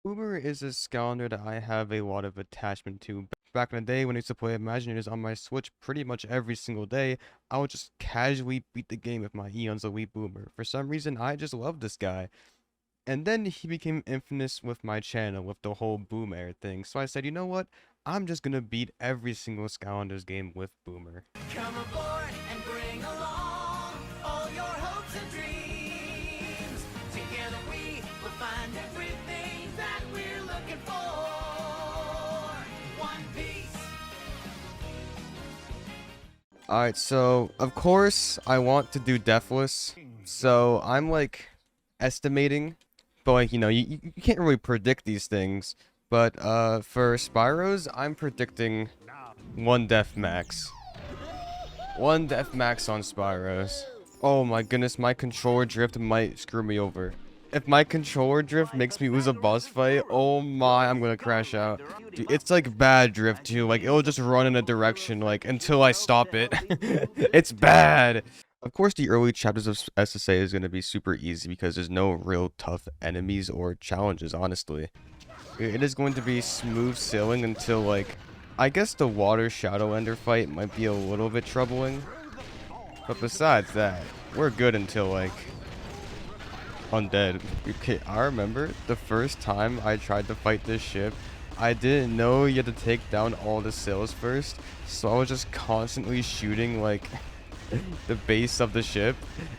Boomer is a Skylander that I have a lot of attachment to. Back in the day when I used to play Imaginators on my Switch pretty much every single day, I would just casually beat the game with my Eon's Elite Boomer. For some reason, I just love this guy. And then he became infamous with my channel with the whole Boomer thing. So I said, you know what? I'm just gonna beat every single Skylanders game with Boomer. Come aboard and bring along all your hopes and dreams. Together we will find everything that we're looking for. One Piece. Alright, so of course I want to do Deathless. So I'm like estimating, but like, you can't really predict these things. But for Spyros, I'm predicting one death max. One death max on Spyros. Oh my goodness, my controller drift might screw me over. If my controller drift makes me lose a boss fight, oh my, I'm gonna crash out. Dude, it's like bad drift too. Like, it'll just run in a direction, like, until I stop it. It's bad. Of course, the early chapters of SSA is gonna be super easy because there's no real tough enemies or challenges, honestly. It is going to be smooth sailing until, like, I guess the water shadow ender fight might be a little bit troubling. But besides that, we're good until, like, undead. Okay, I remember the first time I tried to fight this ship, I didn't know you had to take down all the sails first, so I was just constantly shooting, like, the base of the ship,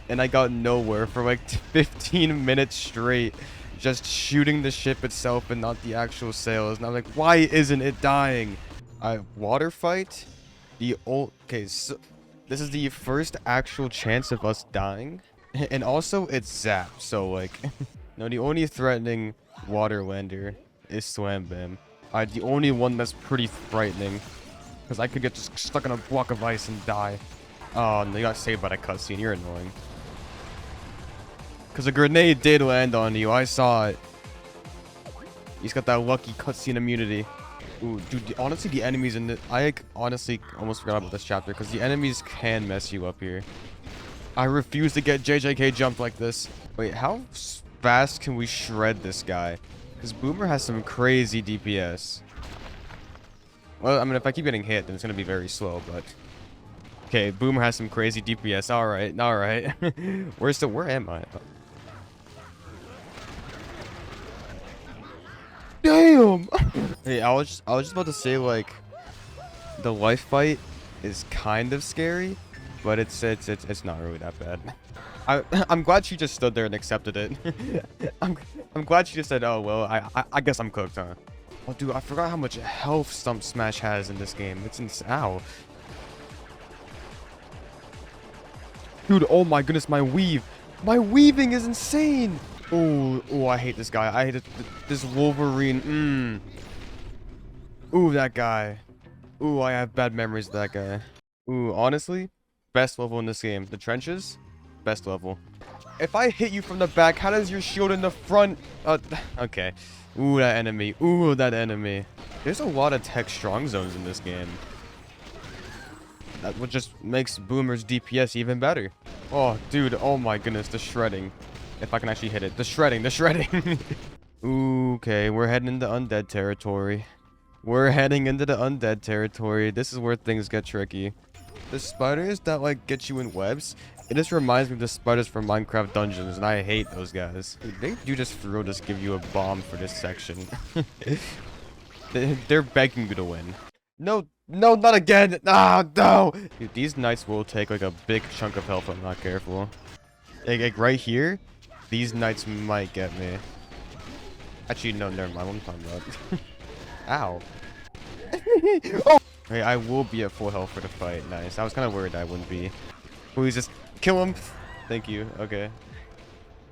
and I got nowhere for like 15 minutes straight, just shooting the ship itself and not the actual sails. And I'm like, why isn't it dying? Water fight? Okay, so this is the first actual chance of us dying. And also, it's Zap, so like, no, the only threatening water lander is Slam Bam. The only one that's pretty frightening, because I could get just stuck in a block of ice and die. Oh, no, you got saved by that cutscene. You're annoying. Because a grenade did land on you. I saw it. He's got that lucky cutscene immunity. Ooh, dude, honestly, the enemies in the... I honestly almost forgot about this chapter, because the enemies can mess you up here. I refuse to get JJK jumped like this. Wait, how fast can we shred this guy? Because Boomer has some crazy DPS. Well, I mean, if I keep getting hit, then it's going to be very slow, but... Okay, Boomer has some crazy DPS. Alright, alright. Where am I? Damn! Hey, I was just about to say, like, the life fight is kind of scary, but it's not really that bad. I'm glad she just stood there and accepted it. I'm glad she just said, oh well, I guess I'm cooked, huh? Oh dude, I forgot how much health Stump Smash has in this game. It's insane. Ow. Dude, oh my goodness, my weave. My weaving is insane. Oh, I hate this guy. I hate this Wolverine. Ooh, that guy. Ooh, I have bad memories of that guy. Ooh, honestly, best level in this game. The trenches, best level. If I hit you from the back, how does your shield in the front? Okay. Ooh, that enemy. Ooh, that enemy. There's a lot of tech strong zones in this game. That just makes Boomer's DPS even better. Oh, dude. Oh my goodness. The shredding. If I can actually hit it. The shredding. The shredding. Ooh, okay. We're heading into undead territory. We're heading into the undead territory. This is where things get tricky. The spiders that, like, get you in webs, it just reminds me of the spiders from Minecraft Dungeons, and I hate those guys. They do just for real just give you a bomb for this section. They're begging you to win. No, no, not again. Ah, no. Dude, these knights will take like a big chunk of health if I'm not careful. Like right here, these knights might get me. Actually, no, never mind. What I'm talking about. Ow. Oh. Hey, I will be at full health for the fight. Nice. I was kind of worried I wouldn't be. Please just kill him. Thank you. Okay.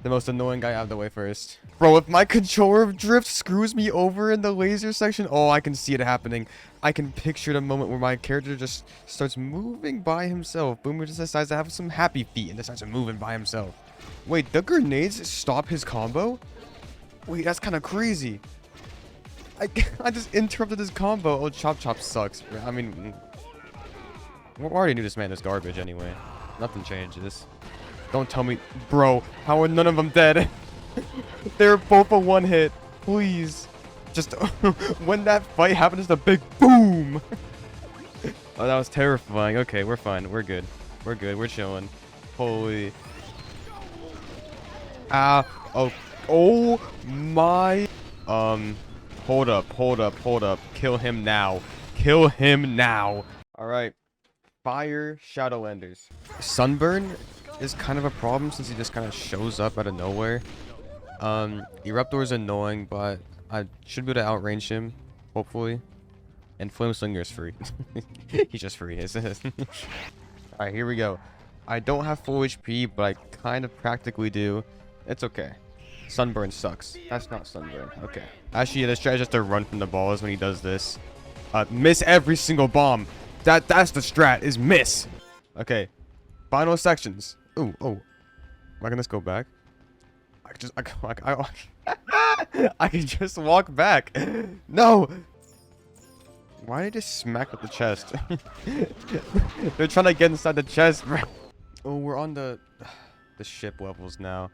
The most annoying guy out of the way first. Bro, if my controller drift screws me over in the laser section, oh, I can see it happening. I can picture the moment where my character just starts moving by himself. Boomer just decides to have some happy feet and decides to moving by himself. Wait, the grenades stop his combo? Wait, that's kind of crazy. I just interrupted his combo. Oh, Chop Chop sucks. I mean, we already knew this man is garbage anyway. Nothing changes. Don't tell me, bro, how are none of them dead? They're both a one hit. Please. Just when that fight happened, just a big boom. Oh, that was terrifying. Okay, we're fine. We're good. We're good. We're chilling. Holy. Ah. Oh. Oh my. Hold up. Hold up. Hold up. Kill him now. Kill him now. All right. Fire Shadowlanders. Sunburn is kind of a problem since he just kind of shows up out of nowhere. Eruptor is annoying, but I should be able to outrange him, hopefully. And Flame Slinger is free. He's just free. Alright, here we go. I don't have full HP, but I kind of practically do. It's okay. Sunburn sucks. That's not Sunburn. Okay. Actually, the strategy is just to run from the balls when he does this. Miss every single bomb. That's the strat, is miss. Okay. Final sections. Ooh, oh. Am I gonna just go back? I can just walk back. No. Why did I just smack with the chest? They're trying to get inside the chest. Oh, we're on the ship levels now.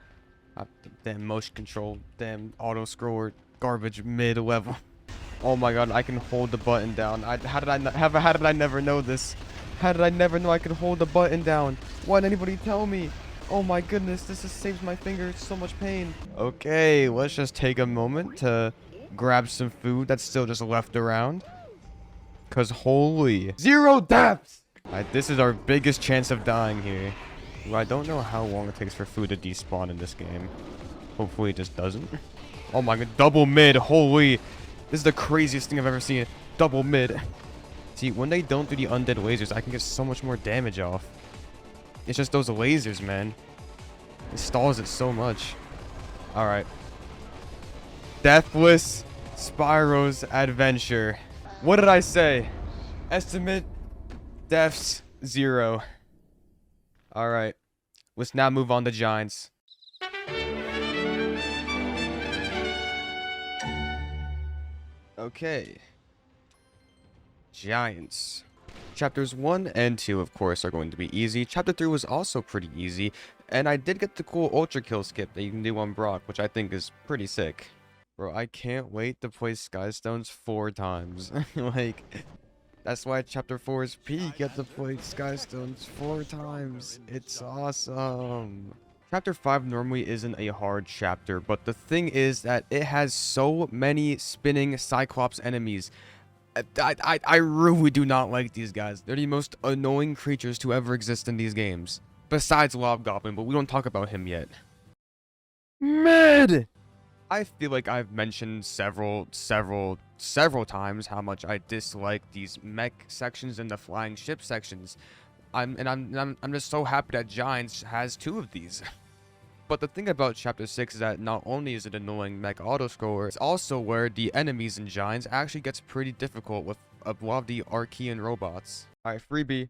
Damn motion control, damn auto scroller, garbage mid level. Oh my god, I can hold the button down. How did I never know this? How did I never know I could hold the button down? Why didn't anybody tell me? Oh my goodness, this just saves my fingers so much pain. Okay, let's just take a moment to grab some food that's still just left around. Cause holy, 0 deaths! Alright, this is our biggest chance of dying here. Well, I don't know how long it takes for food to despawn in this game. Hopefully it just doesn't. Oh my god, double mid, holy. This is the craziest thing I've ever seen. Double mid. See, when they don't do the undead lasers, I can get so much more damage off. It's just those lasers, man. It stalls it so much. Alright. Deathless Spyro's Adventure. What did I say? Estimate deaths 0. Alright. Let's now move on to Giants. Okay. Giants. Chapters 1 and 2, of course, are going to be easy. Chapter 3 was also pretty easy. And I did get the cool Ultra Kill skip that you can do on Brock, which I think is pretty sick. Bro, I can't wait to play Skystones 4 times. Like, that's why Chapter 4 is peak. You get to play Skystones 4 times. It's awesome. Chapter 5 normally isn't a hard chapter, but the thing is that it has so many spinning Cyclops enemies. I really do not like these guys. They're the most annoying creatures to ever exist in these games. Besides Lobgoblin, but we don't talk about him yet. Mid! I feel like I've mentioned several times how much I dislike these mech sections and the flying ship sections. I'm just so happy that Giants has 2 of these. But the thing about Chapter 6 is that not only is it annoying mech auto-scroller, it's also where the enemies in Giants actually gets pretty difficult with a lot of the Archean robots. Alright, freebie.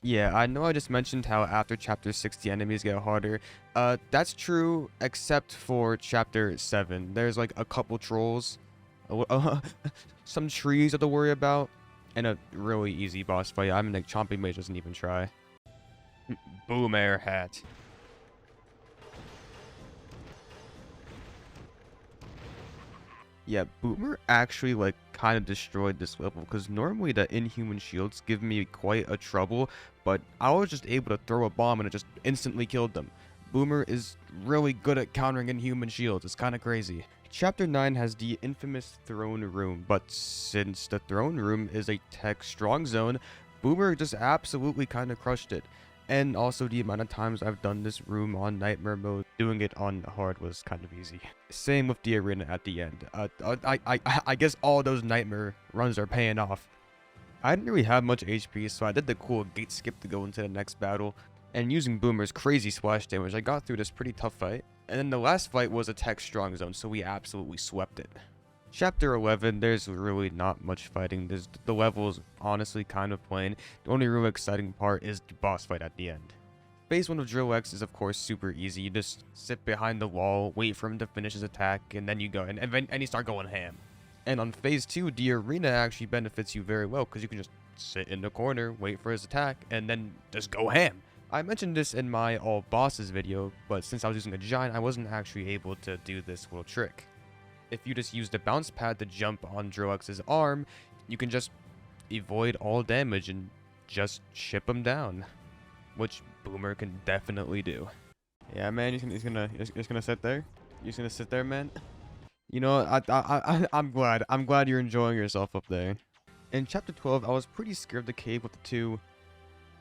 Yeah, I know I just mentioned how after Chapter 6 the enemies get harder. That's true, except for Chapter 7. There's like a couple trolls, some trees I have to worry about, and a really easy boss fight. I mean, like, Chomping Mage doesn't even try. Boom air hat. Yeah, Boomer actually, like, kind of destroyed this level, because normally the inhuman shields give me quite a trouble, but I was just able to throw a bomb and it just instantly killed them. Boomer is really good at countering inhuman shields. It's kind of crazy. Chapter 9 has the infamous Throne Room, but since the Throne Room is a tech strong zone, Boomer just absolutely kind of crushed it. And also the amount of times I've done this room on Nightmare mode, doing it on hard was kind of easy. Same with the arena at the end. I guess all those Nightmare runs are paying off. I didn't really have much HP, so I did the cool gate skip to go into the next battle. And using Boomer's crazy splash damage, I got through this pretty tough fight. And then the last fight was a tech strong zone, so we absolutely swept it. Chapter 11, there's really not much fighting. The level is honestly kind of plain. The only real exciting part is the boss fight at the end. Phase 1 of Drill X is of course super easy. You just sit behind the wall, wait for him to finish his attack, and then you go, and you start going ham. And on Phase 2, the arena actually benefits you very well, because you can just sit in the corner, wait for his attack, and then just go ham. I mentioned this in my all bosses video, but since I was using a giant, I wasn't actually able to do this little trick. if you just use the bounce pad to jump on Drox's arm, you can just avoid all damage and just ship him down, which Boomer can definitely do. Yeah, man, he's gonna sit there. He's gonna sit there, man. You know, I'm glad you're enjoying yourself up there. In chapter 12, I was pretty scared of the cave with the two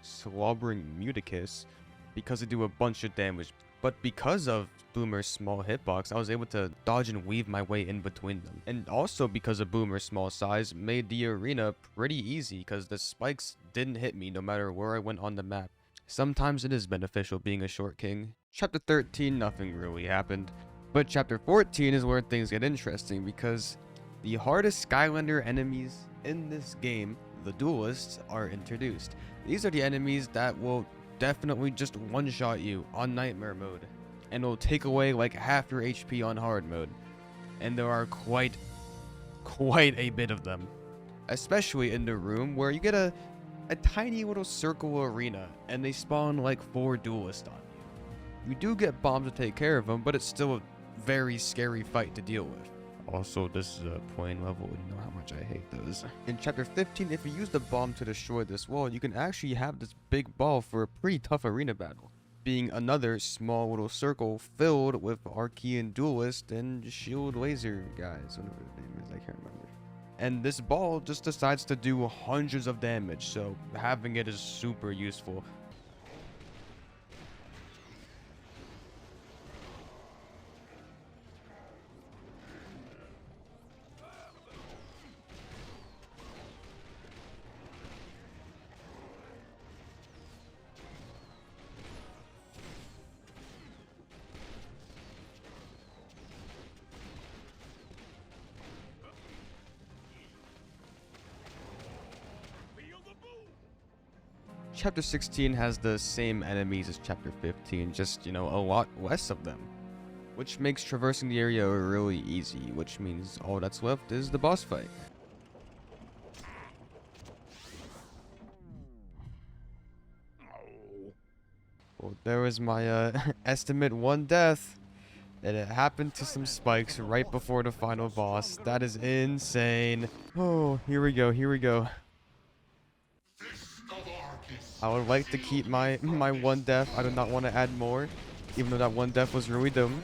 slobbering Muticus because they do a bunch of damage. But because of Boomer's small hitbox, I was able to dodge and weave my way in between them. And also because of Boomer's small size, made the arena pretty easy because the spikes didn't hit me no matter where I went on the map. Sometimes it is beneficial being a short king. Chapter 13, nothing really happened. But chapter 14 is where things get interesting because the hardest Skylander enemies in this game, the duelists, are introduced. These are the enemies that will definitely just one-shot you on nightmare mode, and will take away like half your HP on hard mode. And there are quite a bit of them, especially in the room where you get a tiny little circle arena and they spawn like 4 duelists on you. You do get bombs to take care of them, but it's still a very scary fight to deal with. Also, this is a plain level, you know how much I hate those. In chapter 15, if you use the bomb to destroy this wall, you can actually have this big ball for a pretty tough arena battle, being another small little circle filled with Archean duelist and shield laser guys, whatever the name is, I can't remember. And this ball just decides to do hundreds of damage, so having it is super useful. Chapter 16 has the same enemies as chapter 15, just, you know, a lot less of them, which makes traversing the area really easy, which means all that's left is the boss fight. Well, there was my estimate 1 death, and it happened to some spikes right before the final boss. That is insane. Oh, here we go, here we go. I would like to keep my 1 death. I do not want to add more, even though that 1 death was really dumb.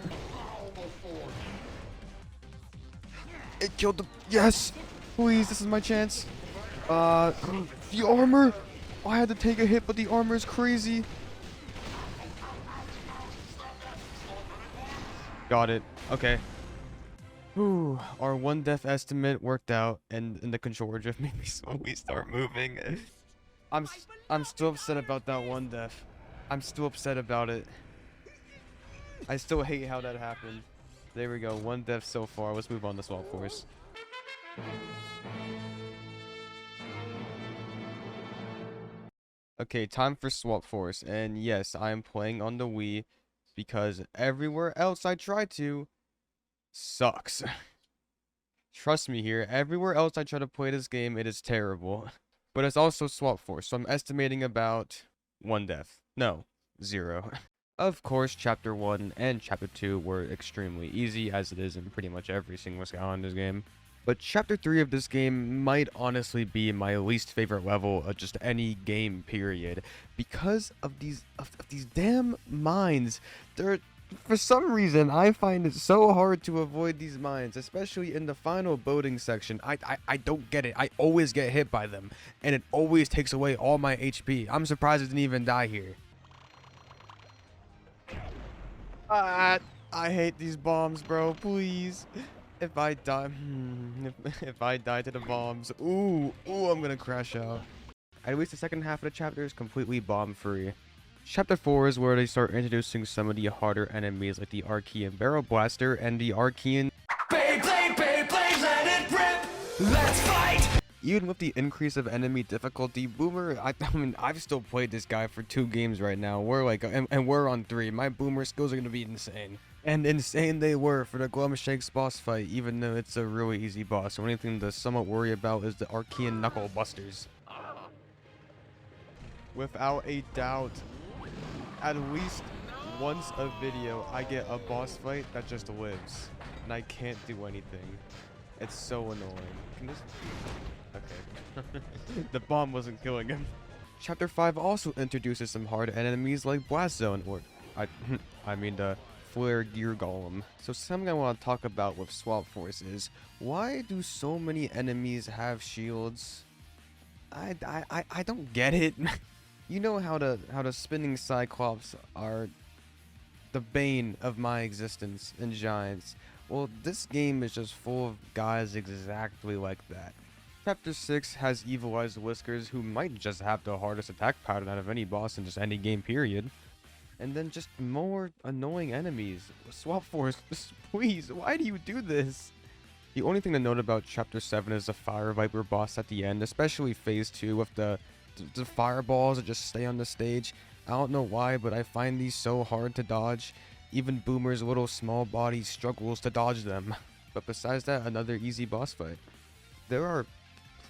It killed the... Yes! Please, this is my chance. The armor! I had to take a hit, but the armor is crazy. Got it. Okay. Whew. Our 1 death estimate worked out, and the controller drift made me slowly start moving. I'm still upset about that 1 death. I'm still upset about it. I still hate how that happened. There we go. 1 death so far. Let's move on to Swap Force. Okay, time for Swap Force. And yes, I am playing on the Wii because everywhere else I try to sucks. Trust me here. Everywhere else I try to play this game, it is terrible. But it's also Swap Force, so I'm estimating about 1 death. No, 0. Of course, Chapter 1 and Chapter 2 were extremely easy, as it is in pretty much every single Skylanders game. But Chapter 3 of this game might honestly be my least favorite level of just any game, period. Because of these damn mines. For some reason, I find it so hard to avoid these mines, especially in the final boating section. I don't get it. I always get hit by them, and it always takes away all my HP. I'm surprised it didn't even die here. I hate these bombs, bro. Please. If I die, if I die to the bombs, ooh, I'm gonna crash out. At least the second half of the chapter is completely bomb-free. Chapter 4 is where they start introducing some of the harder enemies like the Archean Barrel Blaster and the Archean... Beyblade, let it rip! Let's fight! Even with the increase of enemy difficulty, Boomer, I mean, I've still played this guy for 2 games right now. We're like, and we're on 3. My Boomer skills are gonna be insane. And insane they were for the Glum Shakes boss fight, even though it's a really easy boss. The only thing to somewhat worry about is the Archean Knuckle Busters. Without a doubt, at least once a video, I get a boss fight that just lives, and I can't do anything. It's so annoying. Can this... Okay. The bomb wasn't killing him. Chapter 5 also introduces some hard enemies like Blast Zone, or I mean the Flare Gear Golem. So something I want to talk about with Swap Force is, why do so many enemies have shields? I don't get it. You know how the spinning Cyclops are the bane of my existence in Giants. Well, this game is just full of guys exactly like that. Chapter 6 has Evil Eyes Whiskers, who might just have the hardest attack pattern out of any boss in just any game period. And then just more annoying enemies. Swap Force, please, why do you do this? The only thing to note about Chapter 7 is the Fire Viper boss at the end, especially Phase 2 with the fireballs that just stay on the stage. I don't know why, but I find these so hard to dodge. Even Boomer's little small body struggles to dodge them. But besides that, another easy boss fight. There are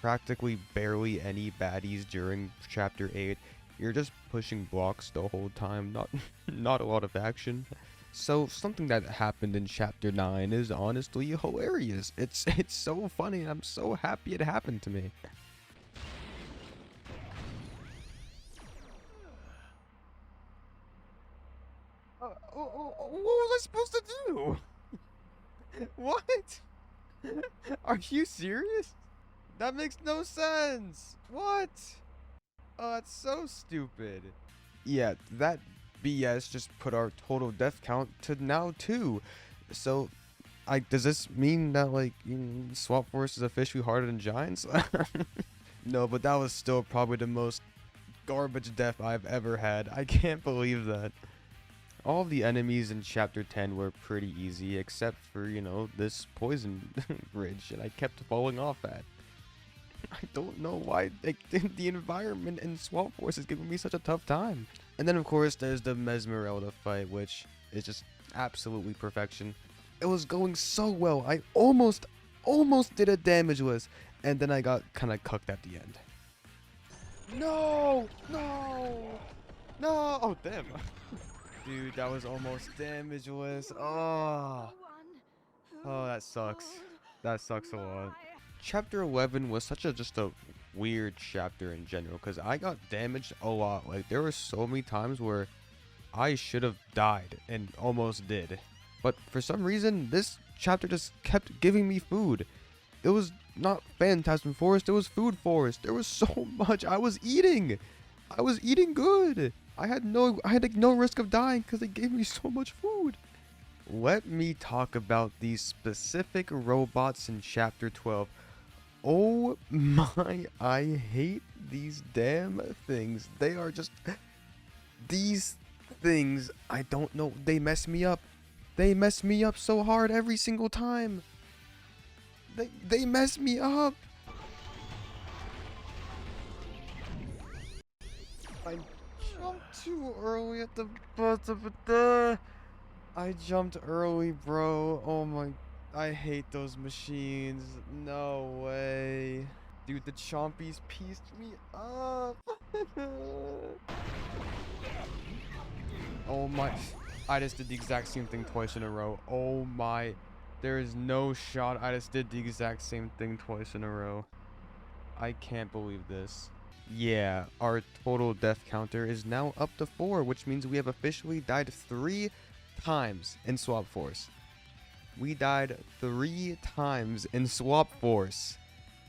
practically barely any baddies during Chapter 8. You're just pushing blocks the whole time, not a lot of action. So something that happened in Chapter 9 is honestly hilarious. It's so funny, and I'm so happy it happened to me. What was I supposed to do? What? Are you serious? That makes no sense. What? Oh, that's so stupid. Yeah, that BS just put our total death count to now 2. So, does this mean that, like, Swap Force is officially harder than Giants? No, but that was still probably the most garbage death I've ever had. I can't believe that. All of the enemies in Chapter 10 were pretty easy, except for, this poison bridge that I kept falling off at. I don't know why the environment in Swamp Force is giving me such a tough time. And then, of course, there's the Mesmerelda fight, which is just absolutely perfection. It was going so well. I almost did a damageless, and then I got kind of cucked at the end. No! Oh, damn. Dude, that was almost damageless. Oh, that sucks. That sucks a lot. Chapter 11 was just a weird chapter in general, because I got damaged a lot. Like, there were so many times where I should have died and almost did. But for some reason, this chapter just kept giving me food. It was not Phantasm Forest, it was Food Forest. There was so much. I was eating good. I had no risk of dying because they gave me so much food. Let me talk about these specific robots in Chapter 12. Oh my, I hate these damn things. They are just... These things, I don't know, they mess me up. They mess me up so hard every single time. They mess me up. I jumped too early at the button. I jumped early, bro. Oh my... I hate those machines. No way. Dude, the Chompies pieced me up. Oh my... I just did the exact same thing twice in a row. Oh my... There is no shot I just did the exact same thing twice in a row. I can't believe this. Yeah, our total death counter is now up to 4, which means we have officially died 3 times in Swap Force. We died 3 times in Swap Force.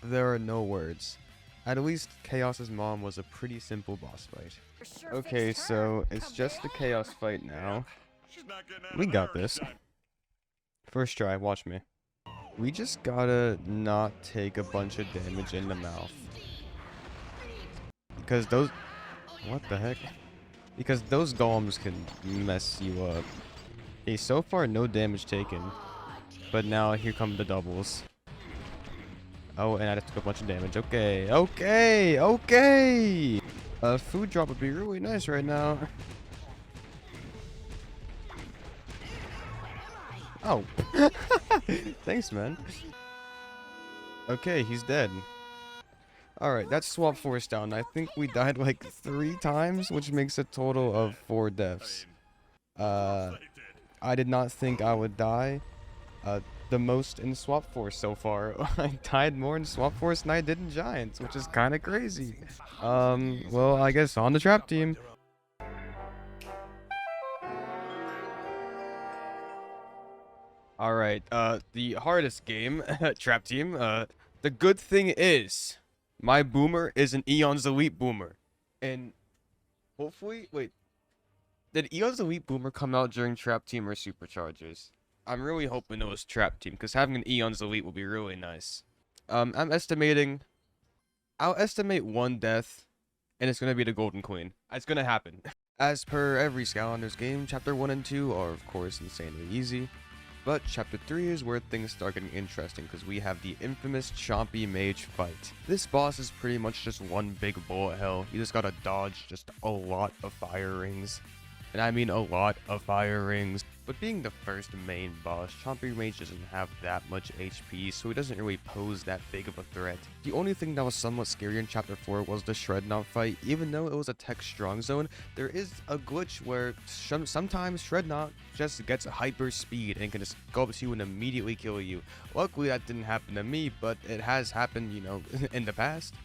There are no words. At least Chaos's mom was a pretty simple boss fight. Okay, so it's just a Chaos fight now. We got this. First try, watch me. We just gotta not take a bunch of damage in the mouth. Because those... What the heck? Because those golems can mess you up. Okay, so far no damage taken. But now here come the doubles. Oh, and I just took a bunch of damage. Okay. A food drop would be really nice right now. Oh. Thanks, man. Okay, he's dead. Alright, that's Swap Force down. I think we died like 3 times, which makes a total of 4 deaths. I did not think I would die the most in Swap Force so far. I died more in Swap Force than I did in Giants, which is kind of crazy. Well, I guess on the trap team. Alright, the hardest game, trap team, the good thing is, my boomer is an Eon's Elite boomer. And hopefully, wait, did Eon's Elite boomer come out during trap team or superchargers? I'm really hoping it was trap team, because having an Eon's Elite will be really nice. I'll estimate one death, and it's gonna be the Golden Queen. It's gonna happen. As per every Skylanders game, chapter 1 and 2 are of course insanely easy. But chapter 3 is where things start getting interesting because we have the infamous Chompy Mage fight. This boss is pretty much just one big bullet hell. You just gotta dodge just a lot of fire rings. And I mean a lot of fire rings. But being the first main boss, Chompy Mage doesn't have that much HP, so he doesn't really pose that big of a threat. The only thing that was somewhat scary in chapter 4 was the Shredknot fight. Even though it was a tech strong zone, there is a glitch where sometimes Shredknot just gets hyper speed and can just go up to you and immediately kill you. Luckily that didn't happen to me, but it has happened, you know, in the past.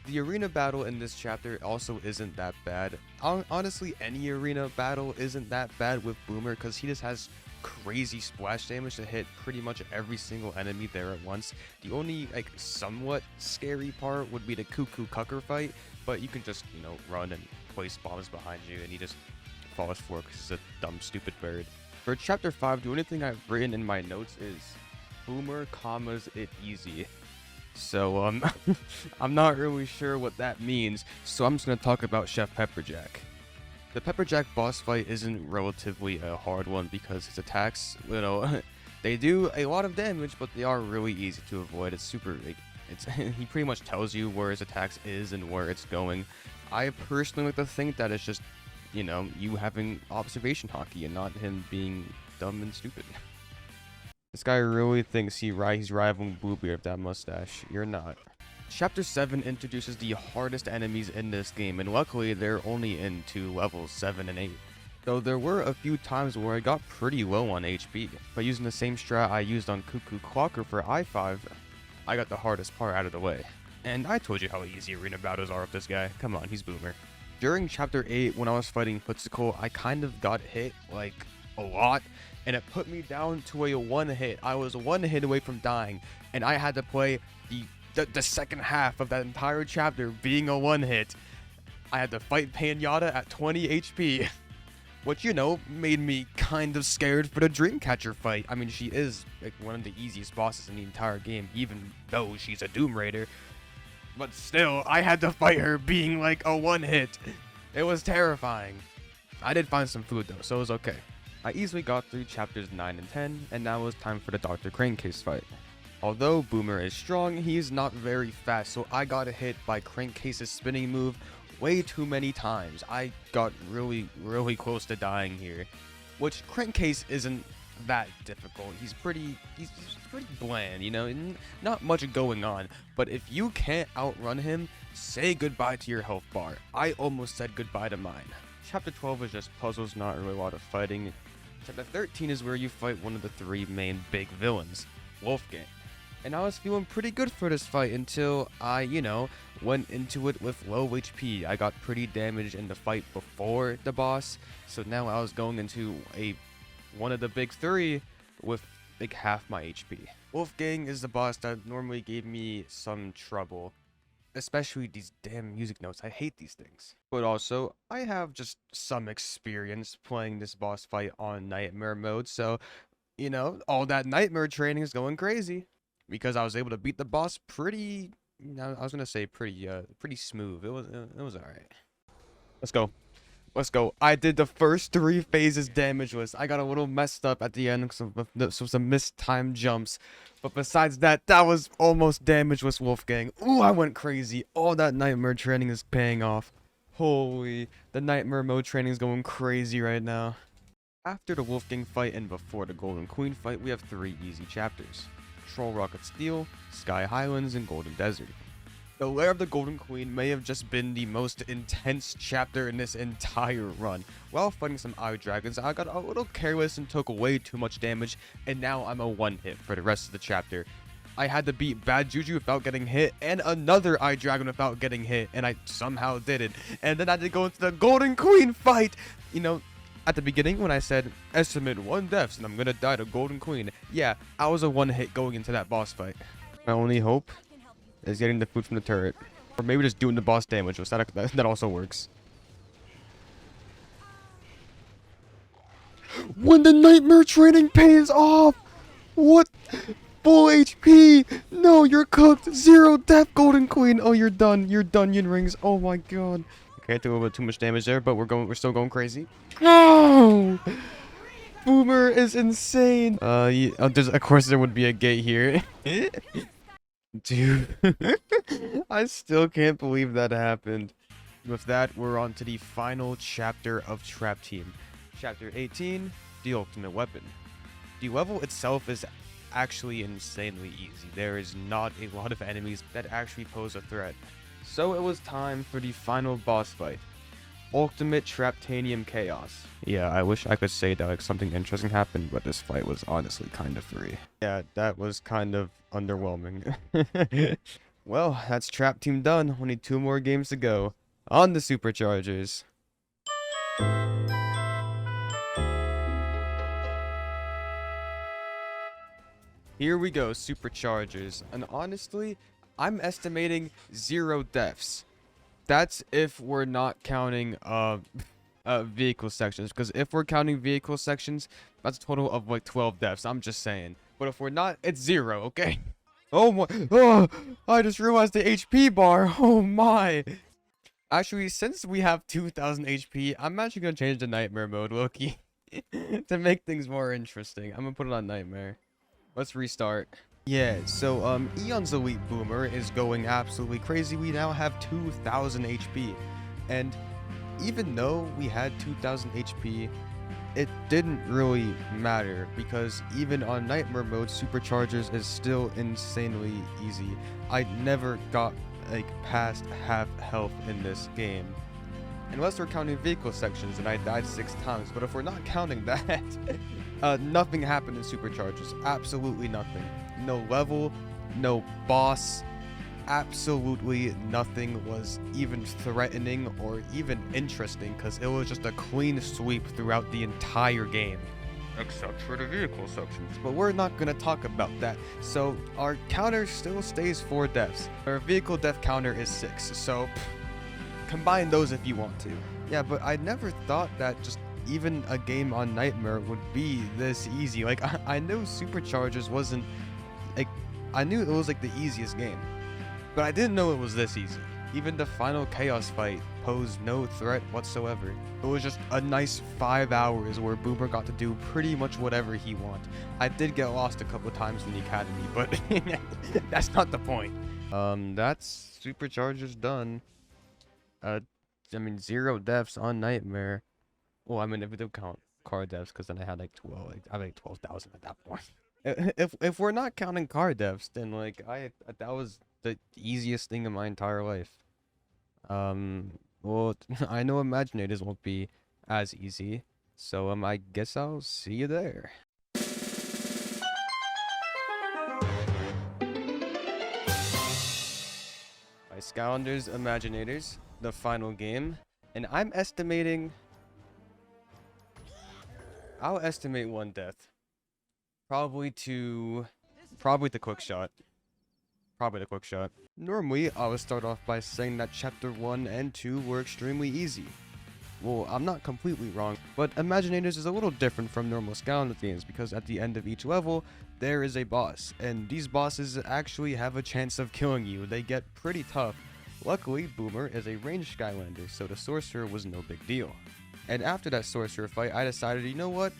The arena battle in this chapter also isn't that bad. Honestly, any arena battle isn't that bad with Boomer because he just has crazy splash damage to hit pretty much every single enemy there at once. The only like somewhat scary part would be the Cuckoo Cucker fight, but you can just, you know, run and place bombs behind you and he just falls for it because he's a dumb stupid bird. For chapter 5, the only thing I've written in my notes is Boomer commas it easy. So, I'm not really sure what that means, so I'm just going to talk about Chef Pepperjack. The Pepperjack boss fight isn't relatively a hard one because his attacks, you know, they do a lot of damage, but they are really easy to avoid. It's super, he pretty much tells you where his attacks is and where it's going. I personally like to think that it's just, you know, you having observation hockey and not him being dumb and stupid. This guy really thinks he's rivaling Bluebeard with that mustache. You're not. Chapter 7 introduces the hardest enemies in this game, and luckily they're only into levels 7 and 8. Though there were a few times where I got pretty low on HP. By using the same strat I used on Cuckoo Clocker for I-5, I got the hardest part out of the way. And I told you how easy arena battles are with this guy. Come on, he's Boomer. During Chapter 8, when I was fighting Footsicle, I kind of got hit, like, a lot. And it put me down to a one hit. I was one hit away from dying, and I had to play the second half of that entire chapter being a one hit. I had to fight Pinata at 20 HP, which, you know, made me kind of scared for the Dreamcatcher fight. I mean, she is like one of the easiest bosses in the entire game, even though she's a Doom Raider. But still, I had to fight her being like a one hit. It was terrifying. I did find some food though, so it was okay. I easily got through chapters 9 and 10, and now it's time for the Dr. Crankcase fight. Although Boomer is strong, he is not very fast, so I got hit by Crankcase's spinning move way too many times. I got really close to dying here, which Crankcase isn't that difficult. He's pretty bland, you know, not much going on, but if you can't outrun him, say goodbye to your health bar. I almost said goodbye to mine. Chapter 12 is just puzzles, not really a lot of fighting. Chapter 13 is where you fight one of the 3 main big villains, Wolfgang. And I was feeling pretty good for this fight until I, you know, went into it with low HP. I got pretty damaged in the fight before the boss, so now I was going into one of the big 3 with like half my HP. Wolfgang is the boss that normally gave me some trouble. Especially these damn music notes. I hate these things. But also, I have just some experience playing this boss fight on Nightmare mode, so, you know, all that Nightmare training is going crazy. Because I was able to beat the boss pretty, I was gonna say pretty smooth. It was alright. Let's go. Let's go. I did the first 3 phases damageless. I got a little messed up at the end because of some mistimed jumps. But besides that, that was almost damageless Wolfgang. Ooh, I went crazy. All that Nightmare training is paying off. Holy, the Nightmare mode training is going crazy right now. After the Wolfgang fight and before the Golden Queen fight, we have 3 easy chapters. Troll Rocket Steel, Sky Highlands, and Golden Desert. The Lair of the Golden Queen may have just been the most intense chapter in this entire run. While fighting some eye dragons, I got a little careless and took way too much damage, and now I'm a one hit for the rest of the chapter. I had to beat Bad Juju without getting hit, and another eye dragon without getting hit, and I somehow did it. And then I had to go into the Golden Queen fight! You know, at the beginning when I said, estimate 1 deaths and I'm gonna die to Golden Queen, yeah, I was a one hit going into that boss fight. My only hope is getting the food from the turret. Or maybe just doing the boss damage, which that also works. When the nightmare training pays off! What? Full HP! No, you're cooked! 0 death, Golden Queen! Oh, you're done. You're Dunyan Rings. Oh my god. Okay, I took a little bit too much damage there, but we're still going crazy. Oh! Boomer is insane. Yeah, of course there would be a gate here. Dude, I still can't believe that happened. With that, we're on to the final chapter of Trap Team. Chapter 18, the ultimate weapon. The level itself is actually insanely easy. There is not a lot of enemies that actually pose a threat. So it was time for the final boss fight. Ultimate Traptanium Chaos. Yeah, I wish I could say that like something interesting happened, but this fight was honestly kind of free. Yeah, that was kind of underwhelming. Well, that's Trap Team done. Only 2 more games to go. On the Superchargers. Here we go, Superchargers. And honestly, I'm estimating 0 deaths. That's if we're not counting vehicle sections, because if we're counting vehicle sections, that's a total of like 12 deaths. I'm just saying. But if we're not, it's 0, okay? Oh my, oh, I just realized the HP bar. Oh my. Actually, since we have 2000 HP, I'm actually gonna change the nightmare mode, Loki, to make things more interesting. I'm gonna put it on nightmare. Let's restart. Yeah, so Eon's Elite Boomer is going absolutely crazy. We now have 2000 HP, and even though we had 2000 HP, it didn't really matter, because even on nightmare mode, Superchargers is still insanely easy. I never got like past half health in this game, unless we're counting vehicle sections, and I died 6 times. But if we're not counting that, nothing happened in Superchargers. Absolutely nothing. No level, no boss, absolutely nothing was even threatening or even interesting, because it was just a clean sweep throughout the entire game. Except for the vehicle sections. But we're not going to talk about that. So our counter still stays 4 deaths. Our vehicle death counter is 6. So combine those if you want to. Yeah, but I never thought that just even a game on Nightmare would be this easy. Like, I knew Superchargers wasn't, like, I knew it was like the easiest game, but I didn't know it was this easy. Even the final Chaos fight posed no threat whatsoever. It was just a nice 5 hours where Boomer got to do pretty much whatever he wanted. I did get lost a couple times in the academy, but that's not the point. That's Superchargers done. I mean, 0 deaths on Nightmare. Well, I mean, if we don't count car deaths, because then I had like 12, like, I had like 12,000 at that point. If we're not counting car deaths, then like that was the easiest thing in my entire life. Well, I know Imaginators won't be as easy, so I guess I'll see you there. By Skylanders Imaginators, the final game, and I'm estimating. I'll estimate 1 death. Probably the quick shot. Probably the quick shot. Normally, I would start off by saying that Chapter 1 and 2 were extremely easy. Well, I'm not completely wrong, but Imaginators is a little different from normal Skylanders games, because at the end of each level, there is a boss, and these bosses actually have a chance of killing you. They get pretty tough. Luckily, Boomer is a ranged Skylander, so the Sorcerer was no big deal. And after that Sorcerer fight, I decided, you know what?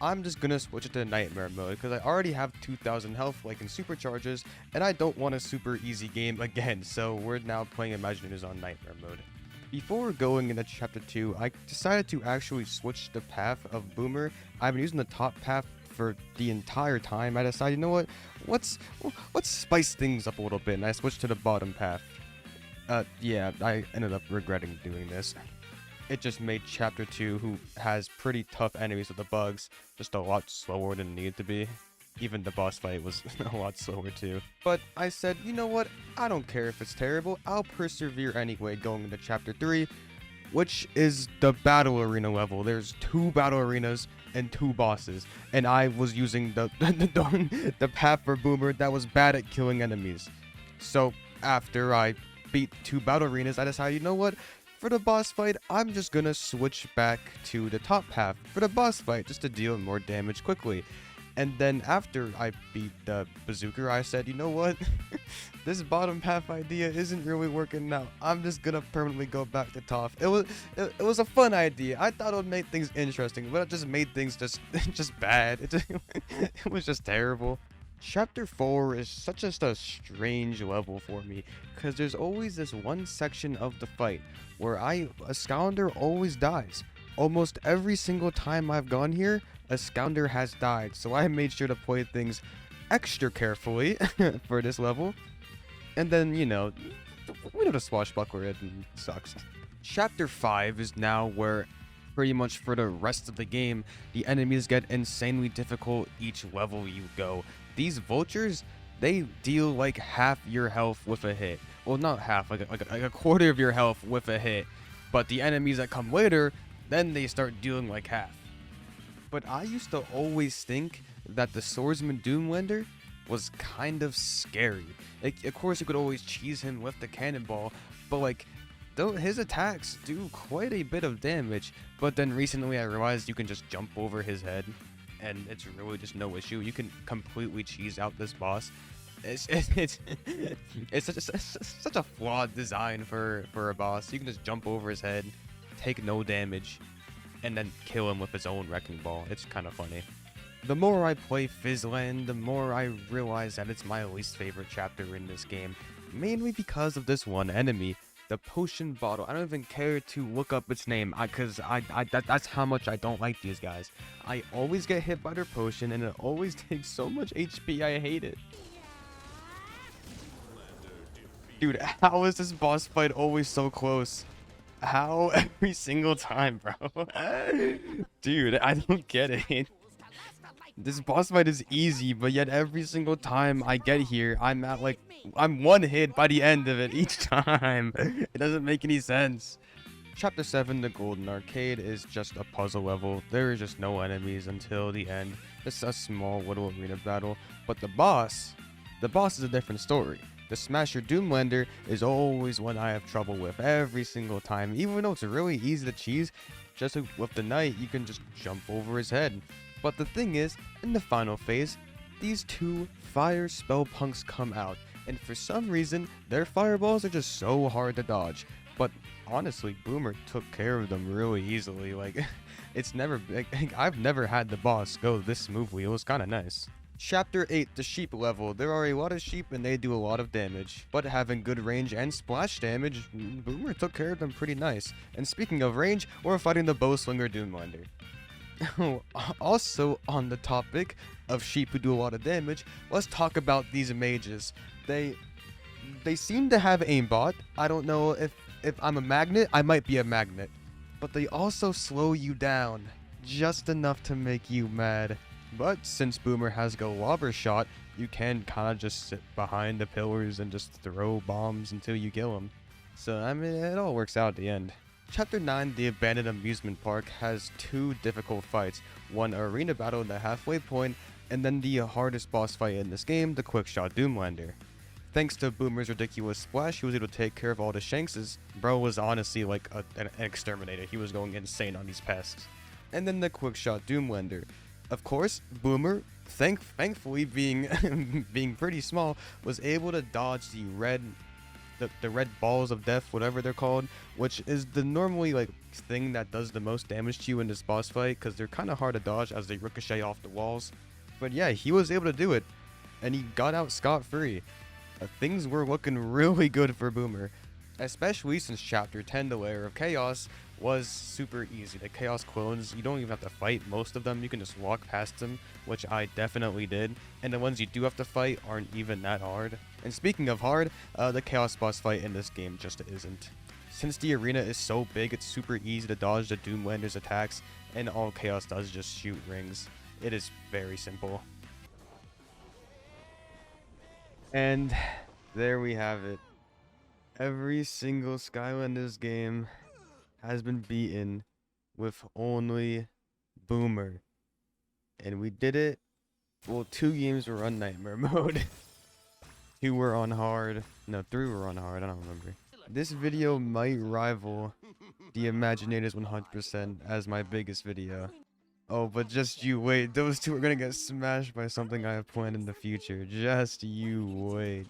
I'm just gonna switch it to Nightmare mode, because I already have 2,000 health like in Superchargers, and I don't want a super easy game again, so we're now playing Imaginators on Nightmare mode. Before going into Chapter 2, I decided to actually switch the path of Boomer. I've been using the top path for the entire time. I decided, you know what? Let's spice things up a little bit, and I switched to the bottom path. Yeah, I ended up regretting doing this. It just made Chapter 2, who has pretty tough enemies with the bugs, just a lot slower than it needed to be. Even the boss fight was a lot slower too. But I said, you know what, I don't care if it's terrible, I'll persevere anyway going into Chapter 3, which is the battle arena level. There's 2 battle arenas and 2 bosses, and I was using the path for Boomer that was bad at killing enemies. So after I beat 2 battle arenas, I decided, you know what, for the boss fight, I'm just gonna switch back to the top path for the boss fight just to deal more damage quickly. And then after I beat the bazooka, I said, you know what, this bottom path idea isn't really working out. I'm just gonna permanently go back to top. It was a fun idea. I thought it would make things interesting, but it just made things just bad. It was just terrible. Chapter 4 is such a strange level for me, because there's always this one section of the fight where a Skylander always dies. Almost every single time I've gone here, a Skylander has died, so I made sure to play things extra carefully for this level. And then, you know, we know the swashbuckler it sucks. Chapter 5 is now where pretty much for the rest of the game, the enemies get insanely difficult each level you go. These vultures, they deal like half your health with a hit. Well, not half, like a quarter of your health with a hit. But the enemies that come later, then they start dealing like half. But I used to always think that the swordsman Doomlander was kind of scary. Like, of course, you could always cheese him with the cannonball, but like, his attacks do quite a bit of damage. But then recently I realized you can just jump over his head, and it's really just no issue. You can completely cheese out this boss. It's such a flawed design for a boss. You can just jump over his head, take no damage, and then kill him with his own wrecking ball. It's kind of funny. The more I play Fizzland, the more I realize that it's my least favorite chapter in this game, mainly because of this one enemy, the potion bottle. I don't even care to look up its name, because that's how much I don't like these guys. I always get hit by their potion, and it always takes so much HP, I hate it. Dude, how is this boss fight always so close? How every single time, bro? Dude, I don't get it. This boss fight is easy, but yet every single time I get here, I'm one hit by the end of it each time. It doesn't make any sense. Chapter 7, the Golden Arcade, is just a puzzle level. There is just no enemies until the end. It's a small little arena battle, but the boss is a different story. The Smasher Doomlander is always one I have trouble with every single time. Even though it's really easy to cheese, just with the knight, you can just jump over his head. But the thing is, in the final phase, these 2 fire spell punks come out, and for some reason, their fireballs are just so hard to dodge. But honestly, Boomer took care of them really easily. Like, I've never had the boss go this smoothly. It was kind of nice. Chapter 8, the sheep level. There are a lot of sheep and they do a lot of damage, but having good range and splash damage, Boomer took care of them pretty nice. And speaking of range, we're fighting the Bowslinger Doomlander. Also, on the topic of sheep who do a lot of damage, let's talk about these mages. They seem to have aimbot. I don't know if I'm a magnet. I might be a magnet. But they also slow you down, just enough to make you mad. But since Boomer has Go Lobber Shot, you can kind of just sit behind the pillars and just throw bombs until you kill him. So, I mean, it all works out at the end. Chapter 9, the Abandoned Amusement Park, has 2 difficult fights. One arena battle at the halfway point, and then the hardest boss fight in this game, the Quickshot Doomlander. Thanks to Boomer's ridiculous splash, he was able to take care of all the Shankses. Bro was honestly like an exterminator. He was going insane on these pests. And then the Quickshot Doomlander. Of course, Boomer, thankfully being being pretty small, was able to dodge the red balls of death, whatever they're called, which is the normally like thing that does the most damage to you in this boss fight, because they're kind of hard to dodge as they ricochet off the walls. But yeah, he was able to do it, and he got out scot-free. Things were looking really good for Boomer, especially since Chapter 10, the Lair of Chaos, was super easy. The Chaos clones, you don't even have to fight most of them. You can just walk past them, which I definitely did. And the ones you do have to fight aren't even that hard. And speaking of hard, the Chaos boss fight in this game just isn't. Since the arena is so big, it's super easy to dodge the Doomlander's attacks, and all Chaos does is just shoot rings. It is very simple. And there we have it. Every single Skylanders game has been beaten with only Boomer. And we did it. Well, 2 games were on Nightmare mode. 2 were on hard. No, 3 were on hard. I don't remember. This video might rival the Imaginators 100% as my biggest video. Oh, but just you wait. Those 2 are gonna get smashed by something I have planned in the future. Just you wait.